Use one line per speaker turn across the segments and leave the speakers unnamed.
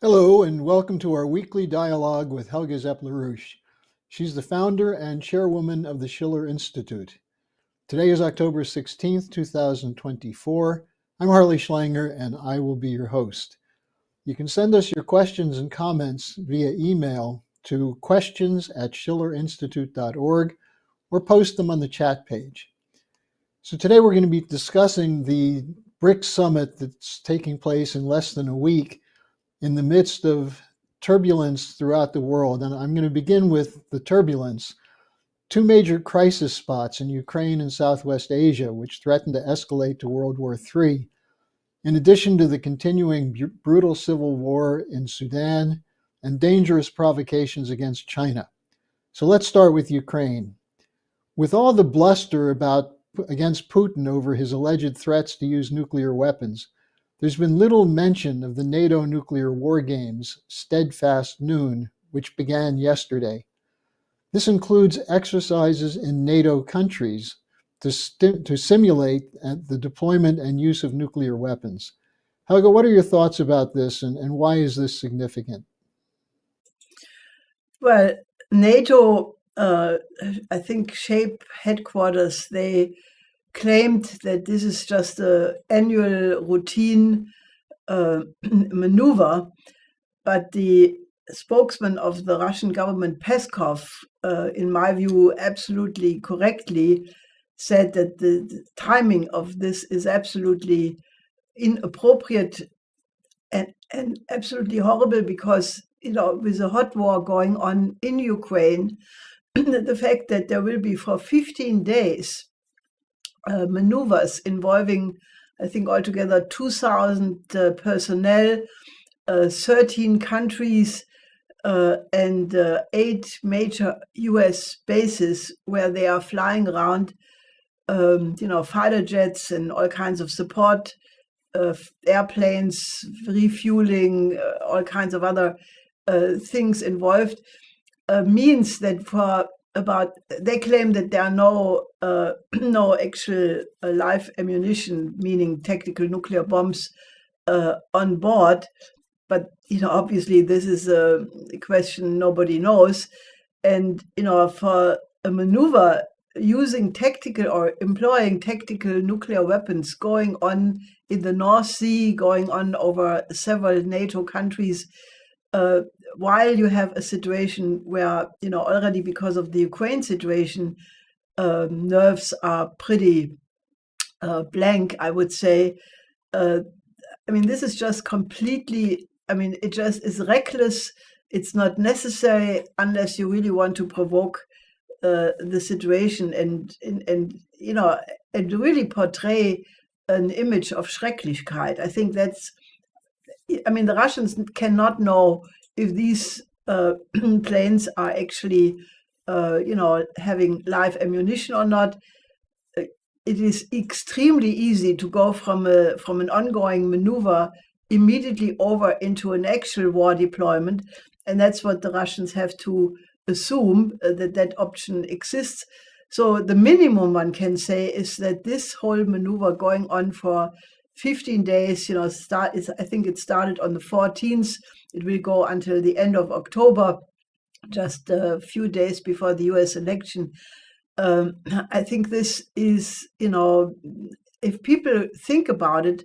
Hello, and welcome to our weekly dialogue with Helga Zepp October. She's the founder and chairwoman of the Schiller Institute. Today is October 16th, 2024. I'm Harley Schlanger, and I will be your host. You can send us your questions and comments via email to questions@schillerinstitute.org or post them on the chat page. So today we're going to be discussing the BRICS summit that's taking place in less than a week in the midst of turbulence throughout the world. And I'm going to begin with the turbulence. Two major crisis spots in Ukraine and Southwest Asia, which threaten to escalate to World War III, in addition to the continuing brutal civil war in Sudan and dangerous provocations against China. So let's start with Ukraine. With all the bluster against Putin over his alleged threats to use nuclear weapons, there's been little mention of the NATO nuclear war games, Steadfast Noon, which began yesterday. This includes exercises in NATO countries to simulate the deployment and use of nuclear weapons. Helga, what are your thoughts about this, and why is this significant?
Well, NATO, I think, SHAPE headquarters, they claimed that this is just an annual routine maneuver, but the spokesman of the Russian government, Peskov, in my view, absolutely correctly said that the timing of this is absolutely inappropriate and absolutely horrible because, with a hot war going on in Ukraine, the fact that there will be for 15 days maneuvers involving, I think, altogether 2,000 personnel, 13 countries, and 8 major US bases where they are flying around, fighter jets and all kinds of support, airplanes, refueling, all kinds of other things involved, means that they claim that there are no actual live ammunition, meaning tactical nuclear bombs, on board. But obviously this is a question nobody knows. And for a maneuver using tactical or employing tactical nuclear weapons going on in the North Sea, going on over several NATO countries, while you have a situation where, already because of the Ukraine situation, nerves are pretty blank, I would say. This is just completely, it just is reckless. It's not necessary unless you really want to provoke the situation and really portray an image of Schrecklichkeit. I think that's, the Russians cannot know if these planes are actually, having live ammunition or not. It is extremely easy to go from an ongoing maneuver immediately over into an actual war deployment, and that's what the Russians have to assume, that option exists. So the minimum one can say is that this whole maneuver going on for 15 days, I think it started on the 14th. It will go until the end of October, just a few days before the US election. I think this is, if people think about it,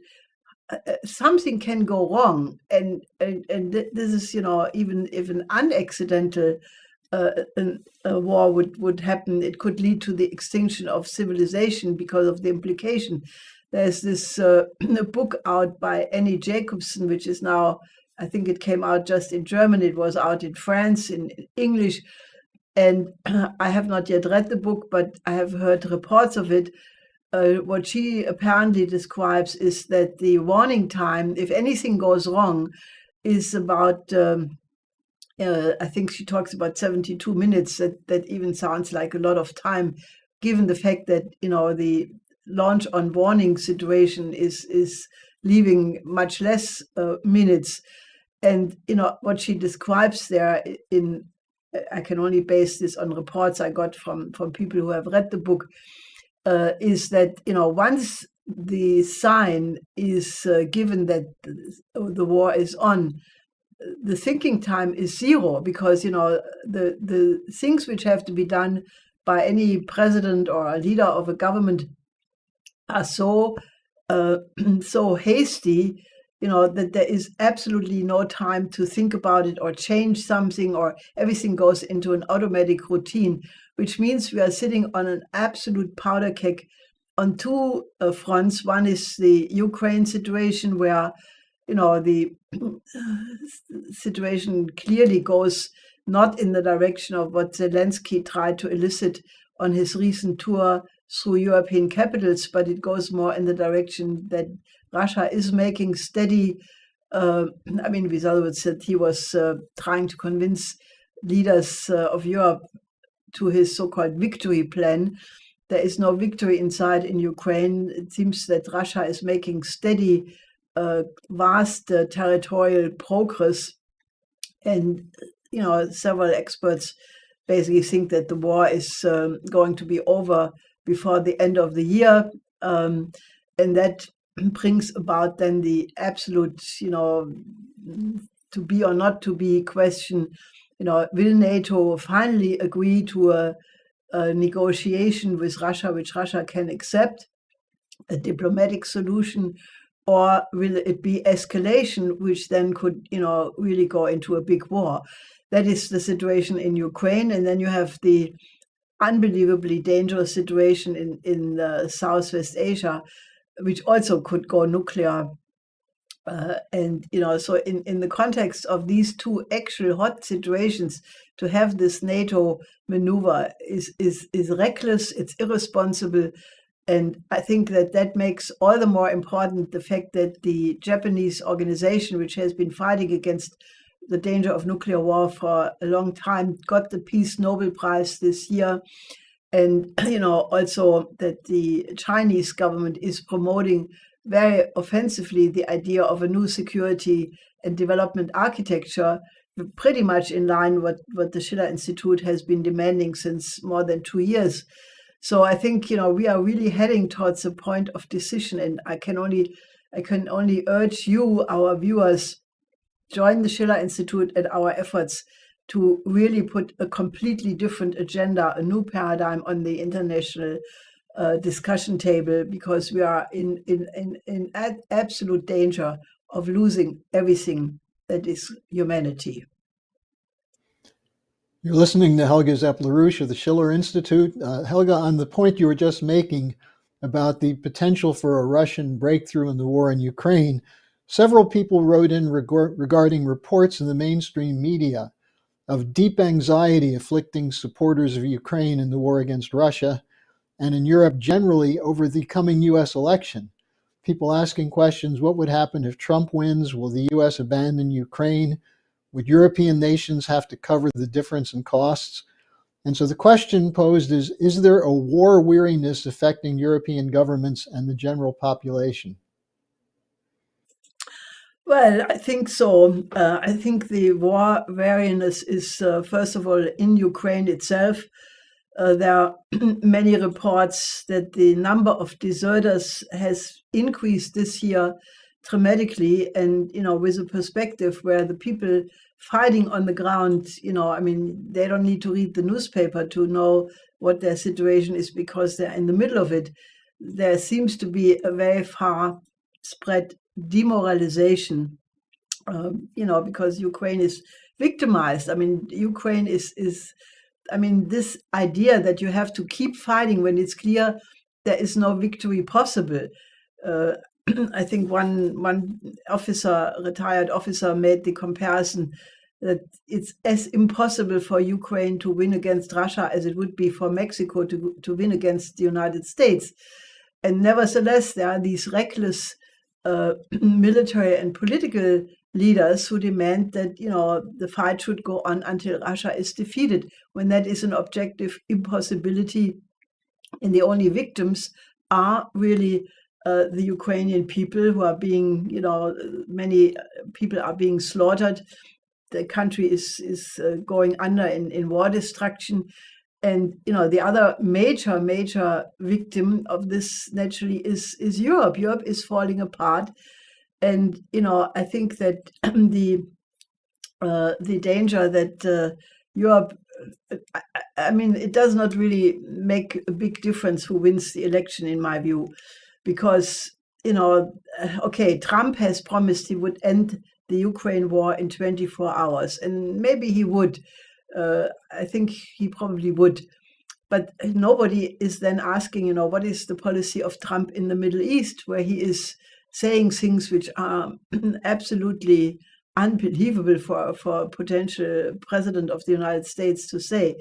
something can go wrong. And this is, even if an unaccidental a war would happen, it could lead to the extinction of civilization because of the implication. There's this book out by Annie Jacobsen, which is now, I think it came out just in German. It was out in France in English. And I have not yet read the book, but I have heard reports of it. What she apparently describes is that the warning time, if anything goes wrong, is about, I think she talks about 72 minutes. That even sounds like a lot of time, given the fact that, the launch on warning situation is leaving much less minutes. And, what she describes there I can only base this on reports I got from people who have read the book, is that, once the sign is given that the war is on, the thinking time is zero, because the things which have to be done by any president or a leader of a government are so so hasty, that there is absolutely no time to think about it or change something, or everything goes into an automatic routine, which means we are sitting on an absolute powder keg on two fronts. One is the Ukraine situation, where the situation clearly goes not in the direction of what Zelensky tried to elicit on his recent tour through European capitals, but it goes more in the direction that Russia is making steady, with other words, that he was trying to convince leaders of Europe to his so-called victory plan. There is no victory inside in Ukraine. It seems that Russia is making steady, vast territorial progress. And, several experts basically think that the war is going to be over before the end of the year. And that brings about then the absolute, to be or not to be question, will NATO finally agree to a negotiation with Russia, which Russia can accept, a diplomatic solution, or will it be escalation, which then could, really go into a big war? That is the situation in Ukraine. And then you have the unbelievably dangerous situation in Southwest Asia, which also could go nuclear. So in the context of these two actual hot situations, to have this NATO maneuver is reckless, it's irresponsible. And I think that makes all the more important the fact that the Japanese organization, which has been fighting against the danger of nuclear war for a long time, got the Peace Nobel Prize this year. And, also that the Chinese government is promoting very offensively the idea of a new security and development architecture, pretty much in line with what the Schiller Institute has been demanding since more than 2 years. So I think, we are really heading towards a point of decision, and I can only urge you, our viewers, join the Schiller Institute and our efforts to really put a completely different agenda, a new paradigm on the international discussion table, because we are in absolute danger of losing everything that is humanity.
You're listening to Helga Zepp of the Schiller Institute. Helga, on the point you were just making about the potential for a Russian breakthrough in the war in Ukraine, several people wrote in regarding reports in the mainstream media of deep anxiety afflicting supporters of Ukraine in the war against Russia, and in Europe generally over the coming U.S. election. People asking questions: what would happen if Trump wins? Will the U.S. abandon Ukraine? Would European nations have to cover the difference in costs? And so the question posed is there a war weariness affecting European governments and the general population?
Well, I think so. I think the war weariness is, first of all, in Ukraine itself. There are many reports that the number of deserters has increased this year dramatically, and with a perspective where the people fighting on the ground, they don't need to read the newspaper to know what their situation is, because they're in the middle of it. There seems to be a very far spread demoralization, because Ukraine is victimized. Ukraine is this idea that you have to keep fighting when it's clear there is no victory possible. I think one officer, retired officer, made the comparison that it's as impossible for Ukraine to win against Russia as it would be for Mexico to win against the United States. And nevertheless, there are these reckless military and political leaders who demand that the fight should go on until Russia is defeated, when that is an objective impossibility, and the only victims are really the Ukrainian people, who are being, many people are being slaughtered. The country is going under in war destruction. And, the other major victim of this naturally is Europe. Europe is falling apart. And, I think that the the danger that Europe, I mean, it does not really make a big difference who wins the election, in my view, because, okay, Trump has promised he would end the Ukraine war in 24 hours, and maybe he would. I think he probably would. But nobody is then asking, what is the policy of Trump in the Middle East, where he is saying things which are absolutely unbelievable for a potential president of the United States to say.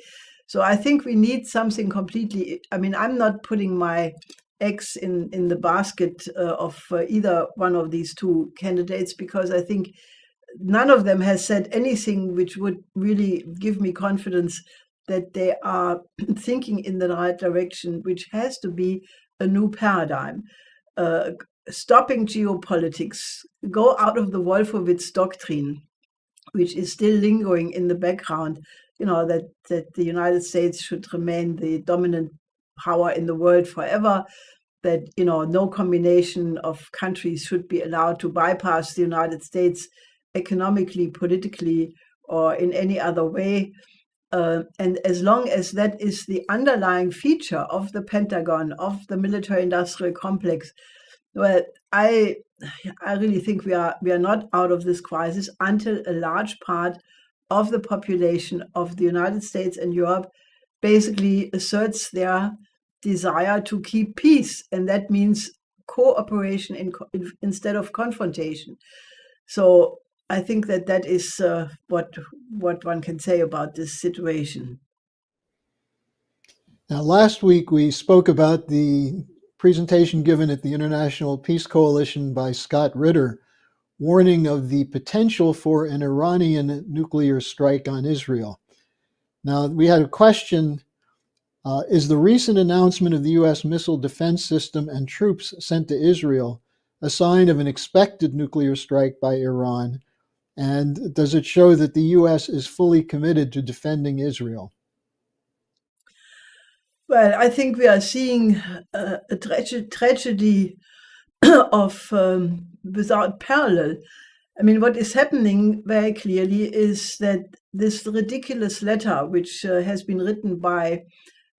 So I think we need something completely, I mean, I'm not putting my eggs in the basket of either one of these two candidates, because I think none of them has said anything which would really give me confidence that they are thinking in the right direction, which has to be a new paradigm. Stopping geopolitics, go out of the Wolfowitz doctrine, which is still lingering in the background, that the United States should remain the dominant power in the world forever, that, no combination of countries should be allowed to bypass the United States economically, politically, or in any other way. And as long as that is the underlying feature of the Pentagon, of the military-industrial complex, well, I really think we are not out of this crisis until a large part of the population of the United States and Europe basically asserts their desire to keep peace, and that means cooperation instead of confrontation. So I think that is what one can say about this situation.
Now, last week we spoke about the presentation given at the International Peace Coalition by Scott Ritter, warning of the potential for an Iranian nuclear strike on Israel. Now, we had a question, is the recent announcement of the U.S. missile defense system and troops sent to Israel a sign of an expected nuclear strike by Iran? And does it show that the U.S. is fully committed to defending Israel?
Well, I think we are seeing a tragedy of without parallel. I mean, what is happening very clearly is that this ridiculous letter, which has been written by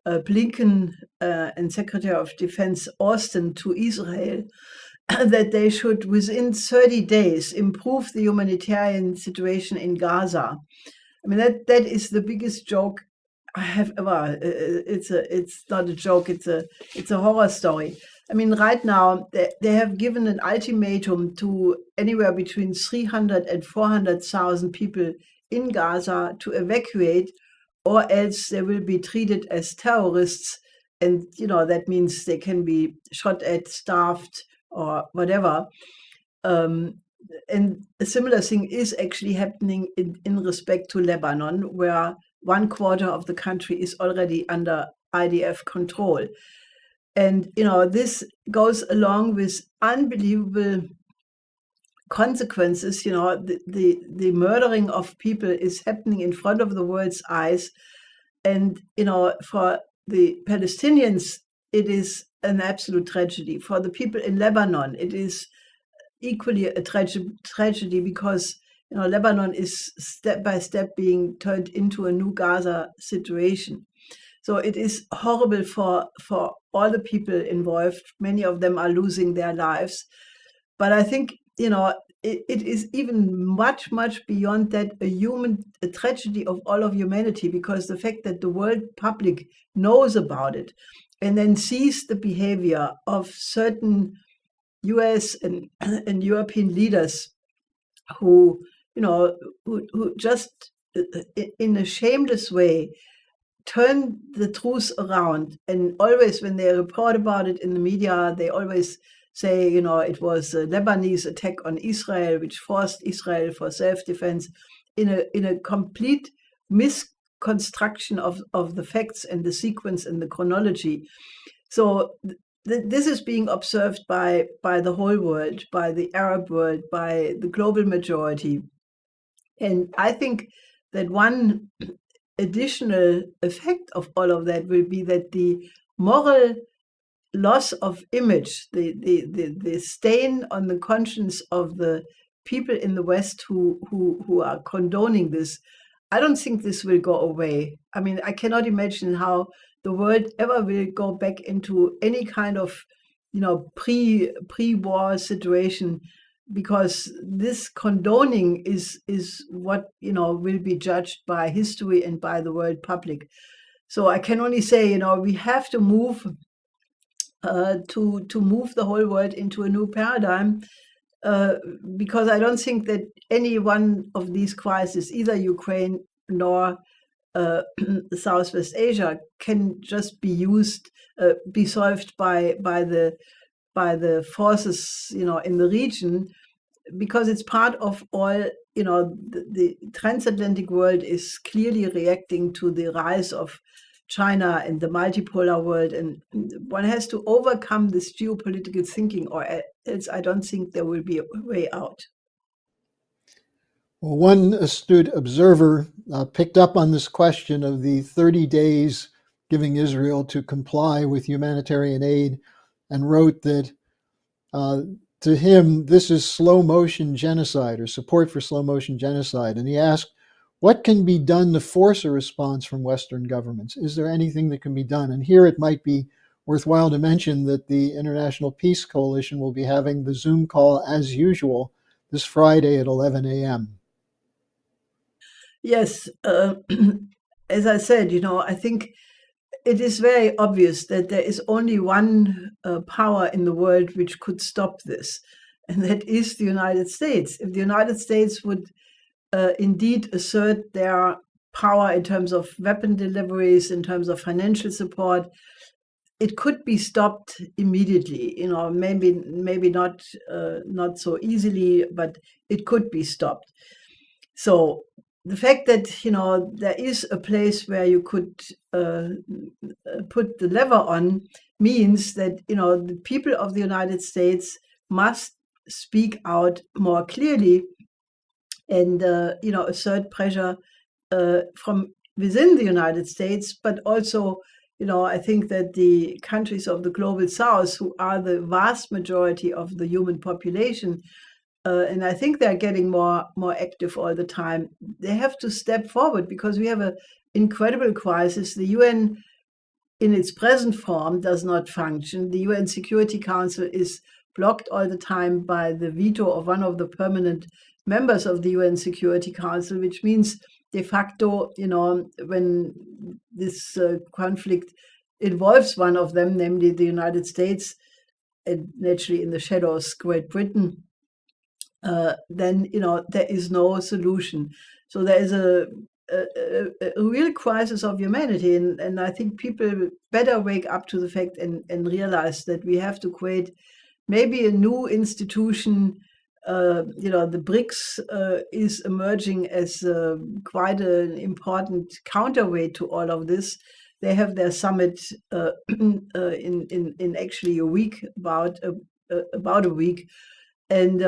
Blinken and Secretary of Defense Austin to Israel, that they should, within 30 days, improve the humanitarian situation in Gaza. I mean, that is the biggest joke I have ever. It's not a joke. It's a horror story. I mean, right now they have given an ultimatum to anywhere between 300 and 400,000 people in Gaza to evacuate, or else they will be treated as terrorists, and that means they can be shot at, starved, or whatever. And a similar thing is actually happening in respect to Lebanon, where 1/4 of the country is already under IDF control. And, this goes along with unbelievable consequences. The murdering of people is happening in front of the world's eyes. And, for the Palestinians, it is an absolute tragedy. For the people in Lebanon, it is equally a tragedy because Lebanon is step by step being turned into a new Gaza situation. So it is horrible for all the people involved. Many of them are losing their lives. But I think, it is even much, much beyond that, a tragedy of all of humanity, because the fact that the world public knows about it and then sees the behavior of certain US and European leaders who just in a shameless way turn the truth around. And always when they report about it in the media, they always say, it was a Lebanese attack on Israel, which forced Israel for self-defense, in a complete misconstruction of the facts and the sequence and the chronology. So this is being observed by the whole world, by the Arab world, by the global majority. And I think that one additional effect of all of that will be that the moral loss of image, the stain on the conscience of the people in the West who are condoning this, I don't think this will go away. I mean, I cannot imagine how the world ever will go back into any kind of, pre-war situation, because this condoning is what will be judged by history and by the world public. So I can only say, we have to move to move the whole world into a new paradigm, because I don't think that any one of these crises, either Ukraine nor Southwest Asia, can just be solved by the forces in the region, because it's part of all. The transatlantic world is clearly reacting to the rise of China and the multipolar world, and one has to overcome this geopolitical thinking, or else I don't think there will be a way out.
Well, one astute observer picked up on this question of the 30 days giving Israel to comply with humanitarian aid and wrote that to him, this is slow motion genocide, or support for slow motion genocide. And he asked, what can be done to force a response from Western governments? Is there anything that can be done? And here it might be worthwhile to mention that the International Peace Coalition will be having the Zoom call as usual this Friday at 11 a.m.
Yes, as I said, I think it is very obvious that there is only one power in the world which could stop this, and that is the United States. If the United States would indeed assert their power in terms of weapon deliveries, in terms of financial support, it could be stopped immediately. Maybe not so easily, but it could be stopped. So the fact that there is a place where you could put the lever on means that the people of the United States must speak out more clearly and assert pressure from within the United States, but also I think that the countries of the global South, who are the vast majority of the human population, and I think they're getting more active all the time, they have to step forward, because we have an incredible crisis. The UN in its present form does not function. The UN Security Council is blocked all the time by the veto of one of the permanent members of the UN Security Council, which means de facto, when this conflict involves one of them, namely the United States, and naturally in the shadows Great Britain, then there is no solution. So there is a real crisis of humanity, and I think people better wake up to the fact and realize that we have to create maybe a new institution. The BRICS is emerging as quite an important counterweight to all of this. They have their summit in actually a week, about a week. And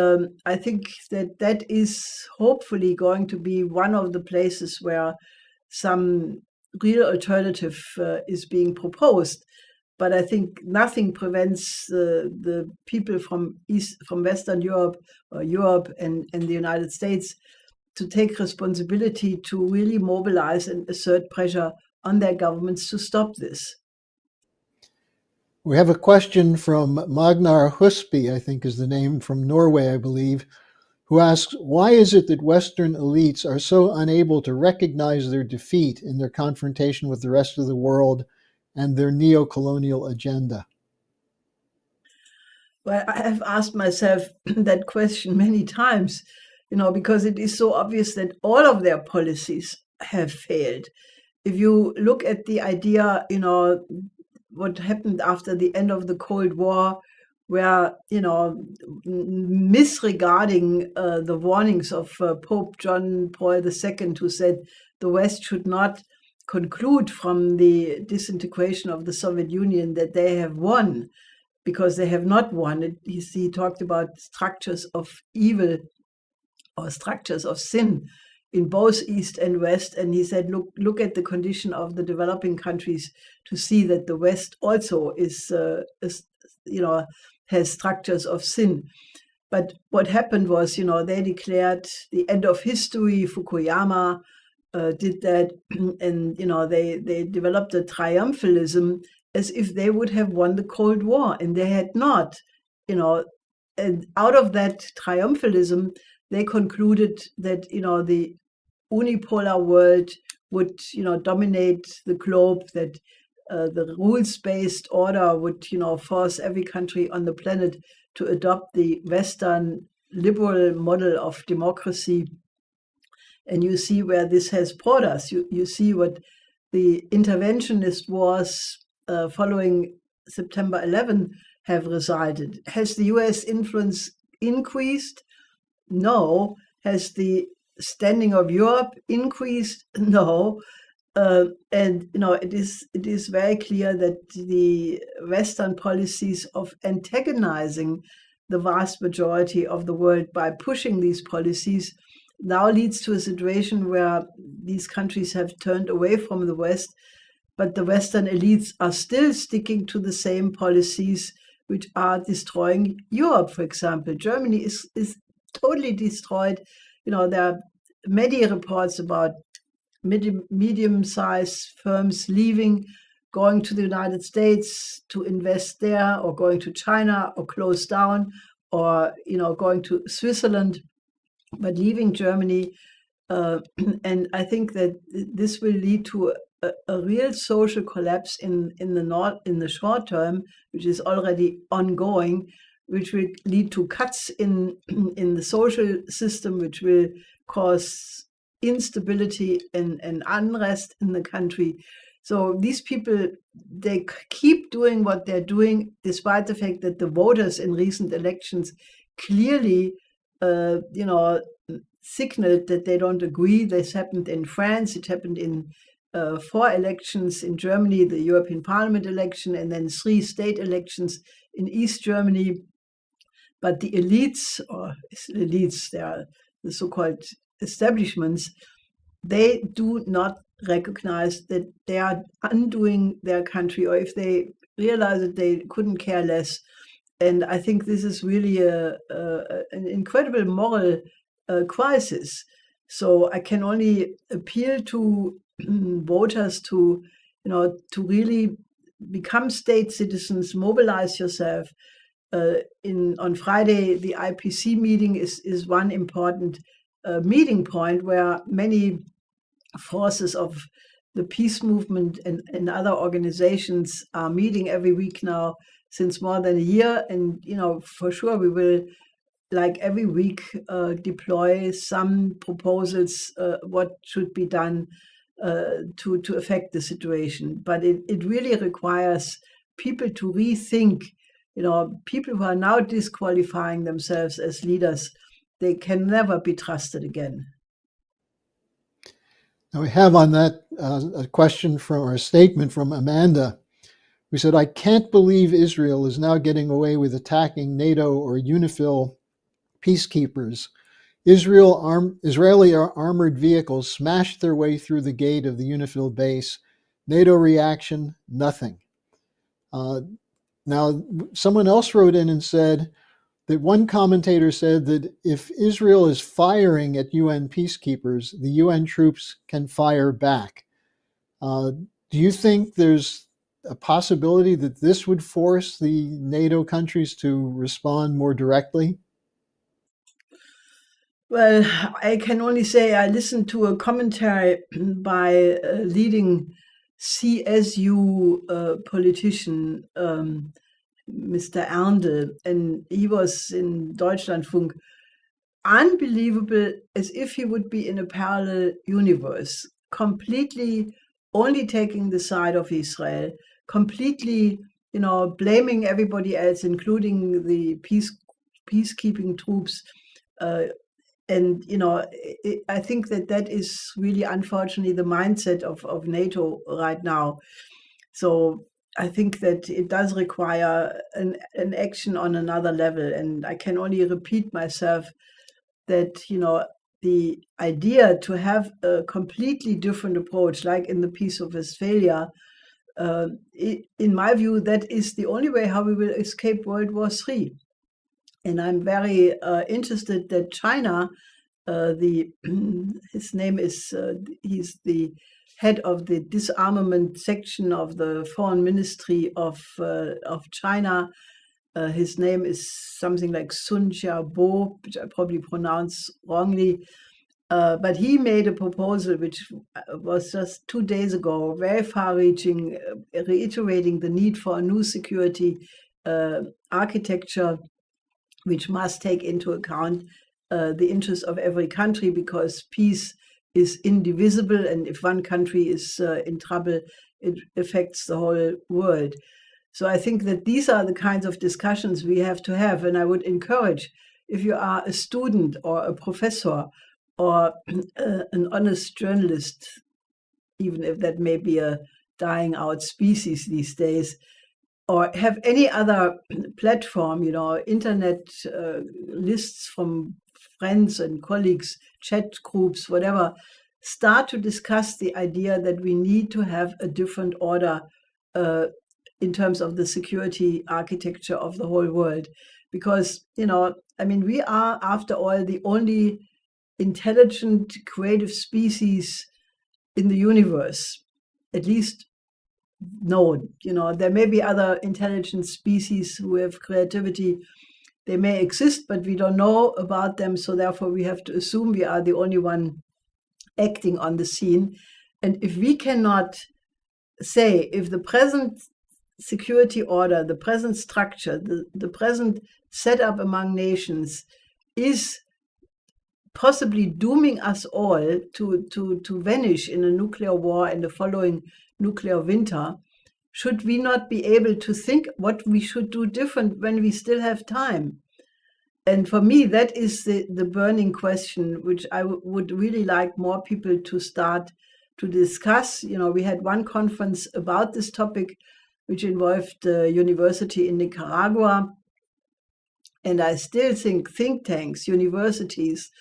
I think that is hopefully going to be one of the places where some real alternative is being proposed. But I think nothing prevents the people from Western Europe or Europe and the United States to take responsibility to really mobilize and assert pressure on their governments to stop this.
We have a question from Magnar Husby, I think is the name, from Norway, I believe, who asks, why is it that Western elites are so unable to recognize their defeat in their confrontation with the rest of the world and their neo-colonial agenda?
Well, I have asked myself that question many times, because it is so obvious that all of their policies have failed. If you look at the idea, what happened after the end of the Cold War, where, misregarding the warnings of Pope John Paul II, who said the West should not conclude from the disintegration of the Soviet Union that they have won, because they have not won. He talked about structures of evil or structures of sin in both East and West, and he said, look at the condition of the developing countries to see that the West also is has structures of sin. But what happened was, they declared the end of history. Fukuyama did that, and they developed a triumphalism as if they would have won the Cold War, and they had not. And out of that triumphalism, they concluded that the unipolar world would dominate the globe, that the rules-based order would force every country on the planet to adopt the Western liberal model of democracy. And you see where this has brought us. You see what the interventionist wars following September 11 have resulted. Has the US influence increased? No. Has the standing of Europe increased? No. And it is very clear that the Western policies of antagonizing the vast majority of the world by pushing these policies now leads to a situation where these countries have turned away from the West, but the Western elites are still sticking to the same policies which are destroying Europe, for example. Germany is totally destroyed. There are many reports about medium-sized firms leaving, going to the United States to invest there, or going to China, or close down, or going to Switzerland, but leaving Germany. And I think that this will lead to a real social collapse in the short term, which is already ongoing, which will lead to cuts in the social system, which will cause instability and unrest in the country. So these people, they keep doing what they're doing, despite the fact that the voters in recent elections clearly, signaled that they don't agree. This happened in France. It happened in 4 elections in Germany, the European Parliament election, and then 3 state elections in East Germany. But the elites, they are the so-called establishments, they do not recognize that they are undoing their country, or if they realize that they couldn't care less. And I think this is really an incredible moral crisis. So I can only appeal to voters to really become state citizens, mobilize yourself. On Friday, the IPC meeting is one important meeting point where many forces of the peace movement and other organizations are meeting every week now since more than a year. And, for sure we will, like every week, deploy some proposals, what should be done to affect the situation. But it really requires people to rethink. People who are now disqualifying themselves as leaders, they can never be trusted again.
Now we have on that a question or a statement from Amanda, who said, "I can't believe Israel is now getting away with attacking NATO or UNIFIL peacekeepers. Israeli armored vehicles smashed their way through the gate of the UNIFIL base. NATO reaction, nothing." Now, someone else wrote in and said that one commentator said that if Israel is firing at UN peacekeepers, the UN troops can fire back. Do you think there's a possibility that this would force the NATO countries to respond more directly?
Well, I can only say I listened to a commentary by a leading CSU politician, Mr. Erndl, and he was in Deutschlandfunk. Unbelievable, as if he would be in a parallel universe, completely only taking the side of Israel, completely, blaming everybody else, including the peacekeeping troops. And, I think that is really, unfortunately, the mindset of NATO right now. So I think that it does require an action on another level. And I can only repeat myself that, the idea to have a completely different approach, like in the Peace of Westphalia, in my view, that is the only way how we will escape World War III. And I'm very interested that China, his name is, he's the head of the disarmament section of the Foreign Ministry of China. His name is something like Sun Xiaobo, which I probably pronounce wrongly. But he made a proposal which was just 2 days ago, very far-reaching, reiterating the need for a new security architecture, which must take into account the interests of every country, because peace is indivisible, and if one country is in trouble, it affects the whole world. So I think that these are the kinds of discussions we have to have, and I would encourage, if you are a student or a professor or an honest journalist, even if that may be a dying out species these days, or have any other platform, internet lists from friends and colleagues, chat groups, whatever, start to discuss the idea that we need to have a different order in terms of the security architecture of the whole world. Because, we are, after all, the only intelligent, creative species in the universe, at least known. There may be other intelligent species who have creativity. They may exist, but we don't know about them. So therefore, we have to assume we are the only one acting on the scene. And if we cannot say, if the present security order, the present structure, the present setup among nations is possibly dooming us all to vanish in a nuclear war and the following nuclear winter, should we not be able to think what we should do different when we still have time? And for me, that is the burning question, which I would really like more people to start to discuss. We had one conference about this topic, which involved a university in Nicaragua. And I still think tanks, universities,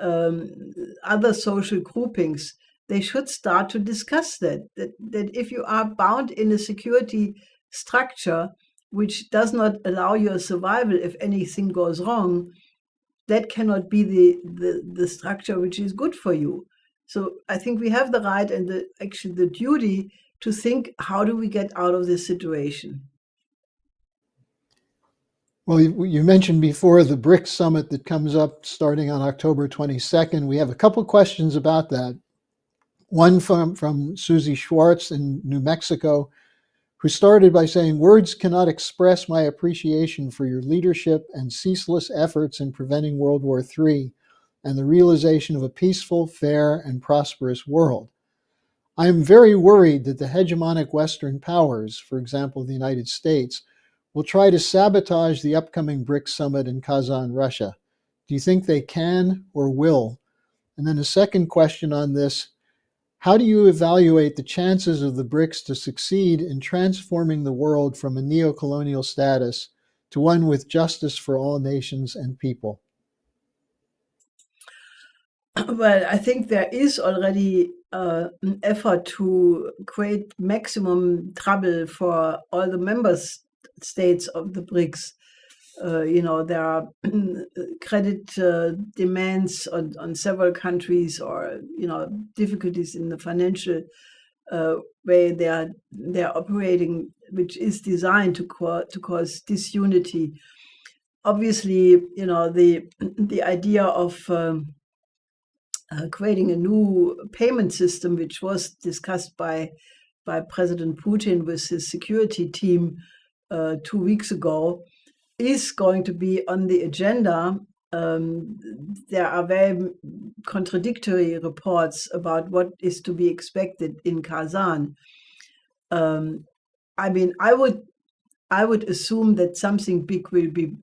other social groupings, they should start to discuss that if you are bound in a security structure which does not allow your survival if anything goes wrong, that cannot be the structure which is good for you. So I think we have the right and the duty to think, how do we get out of this situation?
Well, you mentioned before the BRICS summit that comes up starting on October 22nd. We have a couple questions about that. One from Susie Schwartz in New Mexico, who started by saying, "Words cannot express my appreciation for your leadership and ceaseless efforts in preventing World War III and the realization of a peaceful, fair, and prosperous world. I am very worried that the hegemonic Western powers, for example, the United States, will try to sabotage the upcoming BRICS summit in Kazan, Russia. Do you think they can or will?" And then a second question on this: how do you evaluate the chances of the BRICS to succeed in transforming the world from a neocolonial status to one with justice for all nations and people?
Well, I think there is already an effort to create maximum trouble for all the member states of the BRICS. There are credit demands on several countries, or difficulties in the financial way they are operating, which is designed to cause disunity. Obviously, the idea of creating a new payment system, which was discussed by President Putin with his security team 2 weeks ago, is going to be on the agenda. There are very contradictory reports about what is to be expected in Kazan. I would assume that something big will be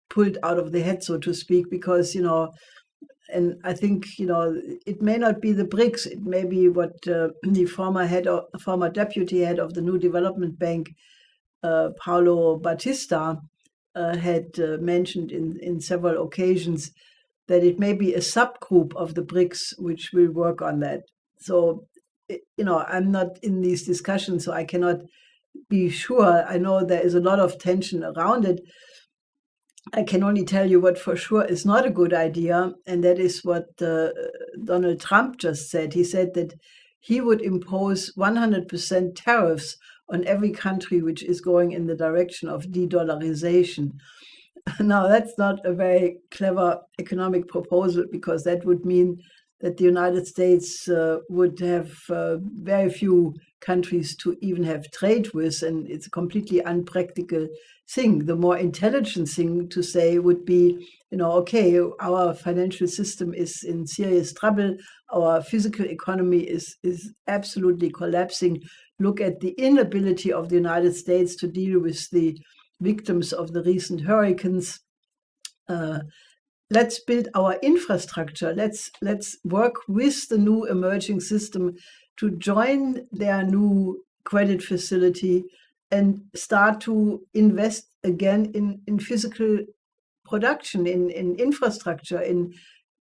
pulled out of the head, so to speak, because and I think it may not be the BRICS. It may be what the former deputy head of the New Development Bank, Paulo Batista, had mentioned in several occasions, that it may be a subgroup of the BRICS which will work on that. So, I'm not in these discussions, so I cannot be sure. I know there is a lot of tension around it. I can only tell you what for sure is not a good idea, and that is what Donald Trump just said. He said that he would impose 100% tariffs on every country which is going in the direction of de-dollarization. Now, that's not a very clever economic proposal, because that would mean that the United States would have very few countries to even have trade with, and it's a completely unpractical thing. The more intelligent thing to say would be, okay, our financial system is in serious trouble, our physical economy is absolutely collapsing. Look at the inability of the United States to deal with the victims of the recent hurricanes. Let's build our infrastructure. Let's work with the new emerging system to join their new credit facility and start to invest again in physical production, in infrastructure, in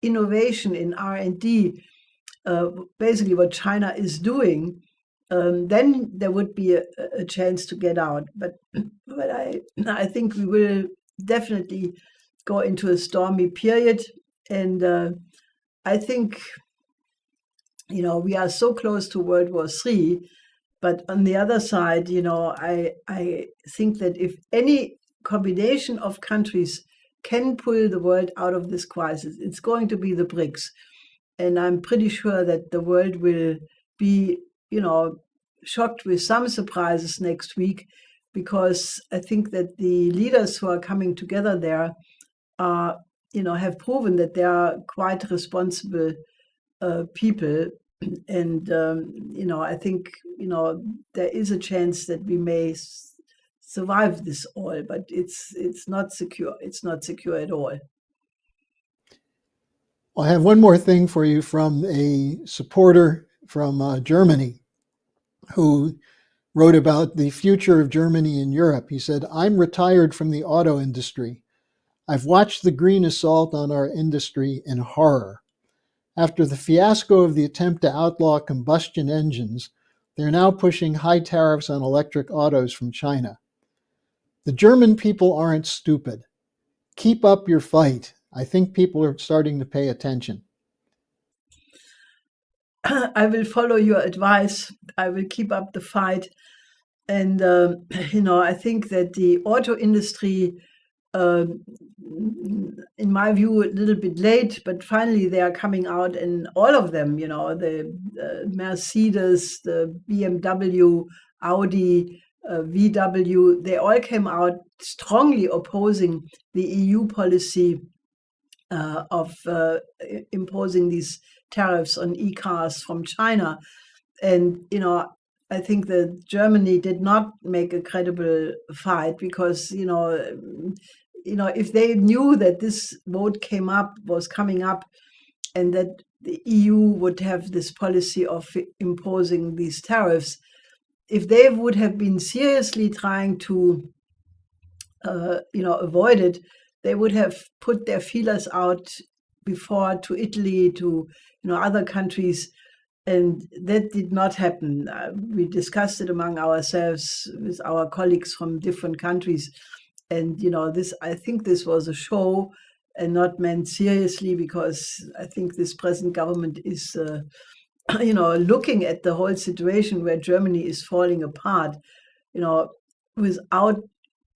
innovation, in R&D, basically what China is doing. Then there would be a chance to get out. But I think we will definitely go into a stormy period. And I think, we are so close to World War III. But on the other side, I think that if any combination of countries can pull the world out of this crisis, it's going to be the BRICS. And I'm pretty sure that the world will be, shocked with some surprises next week, because I think that the leaders who are coming together there are, have proven that they are quite responsible people. And, I think, there is a chance that we may survive this all, but it's not secure. It's not secure at all.
Well, I have one more thing for you from a supporter from Germany who wrote about the future of Germany in Europe. He said, "I'm retired from the auto industry. I've watched the green assault on our industry in horror. After the fiasco of the attempt to outlaw combustion engines, they're now pushing high tariffs on electric autos from China. The German people aren't stupid. Keep up your fight. I think people are starting to pay attention."
I will follow your advice. I will keep up the fight. And, I think that the auto industry, in my view, a little bit late, but finally they are coming out, and all of them, the Mercedes, the BMW, Audi, VW, they all came out strongly opposing the EU policy of imposing these tariffs on e-cars from China. And, I think that Germany did not make a credible fight, because, if they knew that this vote was coming up, and that the EU would have this policy of imposing these tariffs, if they would have been seriously trying to, avoid it, they would have put their feelers out before to Italy, to, other countries. And that did not happen. We discussed it among ourselves with our colleagues from different countries. And, I think this was a show and not meant seriously, because I think this present government is, looking at the whole situation where Germany is falling apart, without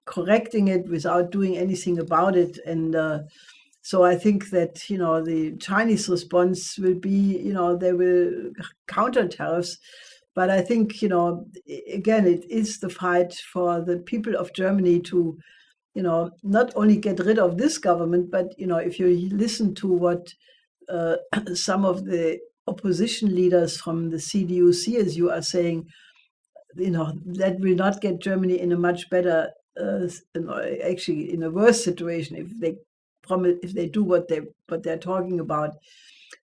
correcting it, without doing anything about it. And so I think that, the Chinese response will be, they will counter tariffs. But I think, again, it is the fight for the people of Germany to, not only get rid of this government, but, if you listen to what some of the opposition leaders from the CDU, CSU are saying, that will not get Germany in a much better, actually in a worse situation if they do what they're talking about.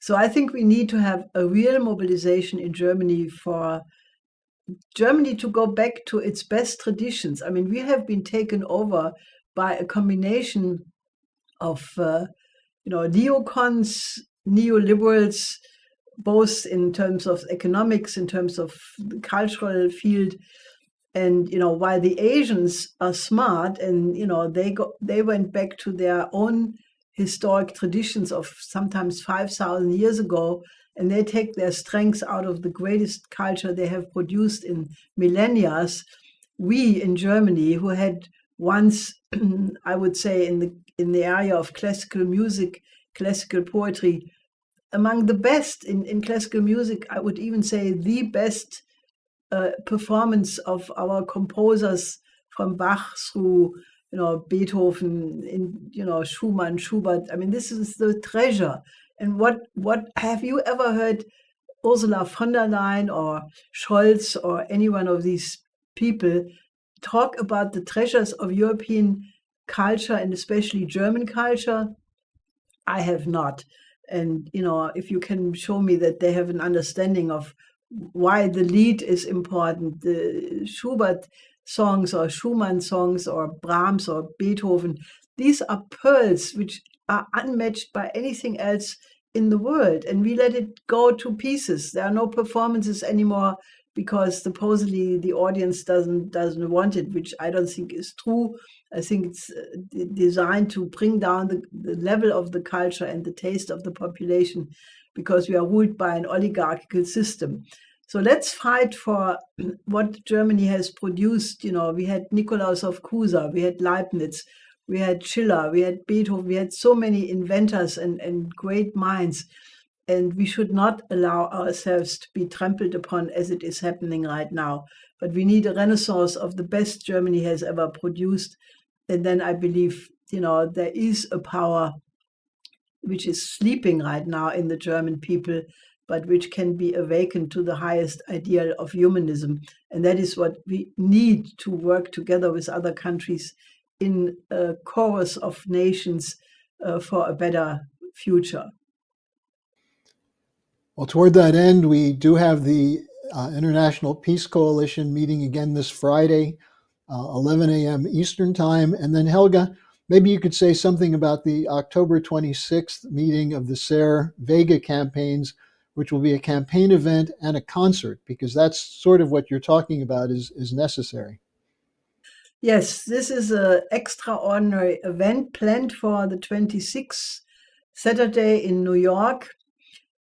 So I think we need to have a real mobilization in Germany for Germany to go back to its best traditions. I mean, we have been taken over by a combination of neocons, neoliberals, both in terms of economics, in terms of the cultural field. And while the Asians are smart, and they went back to their own historic traditions of sometimes 5,000 years ago, and they take their strengths out of the greatest culture they have produced in millennia. We in Germany, who had once, I would say, in the area of classical music, classical poetry, among the best in classical music, I would even say the best performance of our composers from Bach through Beethoven, Schumann, Schubert. I mean, this is the treasure. And what have you ever heard Ursula von der Leyen or Scholz or any one of these people talk about the treasures of European culture and especially German culture? I have not. And if you can show me that they have an understanding of why the lied is important, the Schubert songs or Schumann songs or Brahms or Beethoven, these are pearls which are unmatched by anything else in the world, and we let it go to pieces. There are no performances anymore because supposedly the audience doesn't want it, which I don't think is true. I think it's designed to bring down the level of the culture and the taste of the population, because we are ruled by an oligarchical system. So let's fight for what Germany has produced. We had Nikolaus of Cusa, we had Leibniz, we had Schiller, we had Beethoven, we had so many inventors and great minds. And we should not allow ourselves to be trampled upon as it is happening right now. But we need a renaissance of the best Germany has ever produced. And then I believe, there is a power which is sleeping right now in the German people, but which can be awakened to the highest ideal of humanism. And that is what we need to work together with other countries in a chorus of nations for a better future.
Well, toward that end, we do have the International Peace Coalition meeting again this Friday, 11 a.m. Eastern Time. And then, Helga, maybe you could say something about the October 26th meeting of the SER Vega campaigns, which will be a campaign event and a concert, because that's sort of what you're talking about is necessary.
Yes, this is an extraordinary event planned for the 26th, Saturday in New York.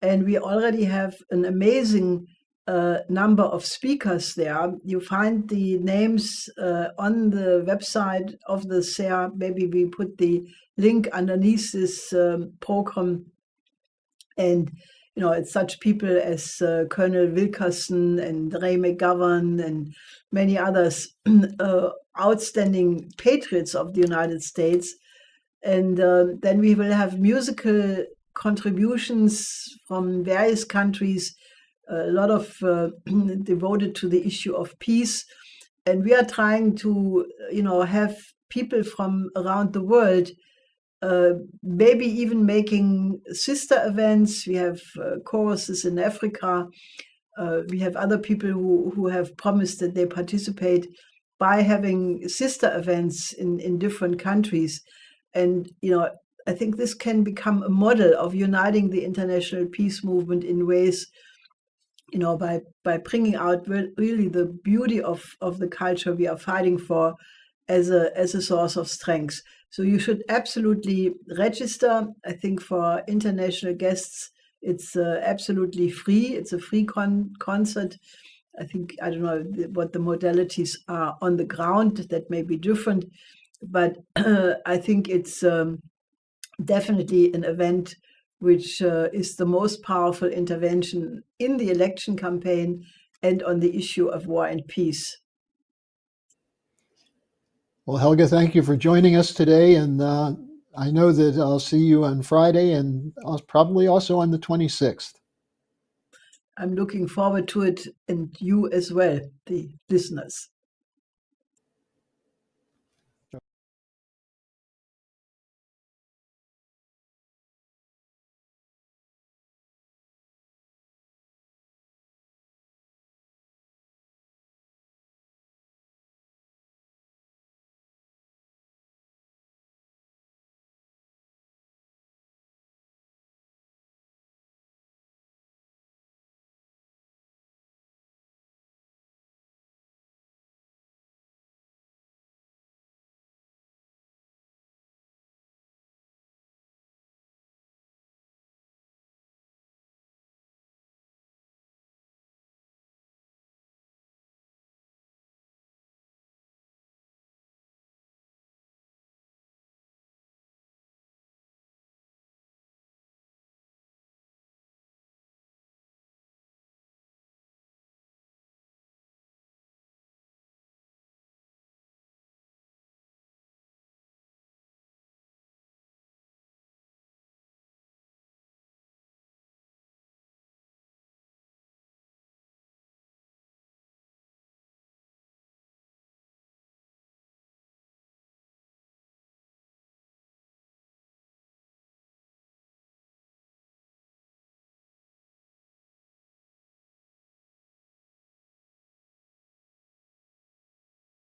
And we already have an amazing number of speakers there. You find the names on the website of the SER. Maybe we put the link underneath this program. And, it's such people as Colonel Wilkerson and Ray McGovern and many others, outstanding patriots of the United States. And then we will have musical contributions from various countries, a lot of devoted to the issue of peace. And we are trying to, have people from around the world, maybe even making sister events. We have choruses in Africa. We have other people who have promised that they participate by having sister events in different countries. And, I think this can become a model of uniting the international peace movement in ways, by bringing out really the beauty of the culture we are fighting for as a source of strength. So you should absolutely register. I think for international guests, it's absolutely free. It's a free concert. I think, I don't know what the modalities are on the ground. That may be different. But I think it's definitely an event which is the most powerful intervention in the election campaign and on the issue of war and peace.
Well, Helga, thank you for joining us today. And I know that I'll see you on Friday and probably also on the 26th.
I'm looking forward to it, and you as well, the listeners.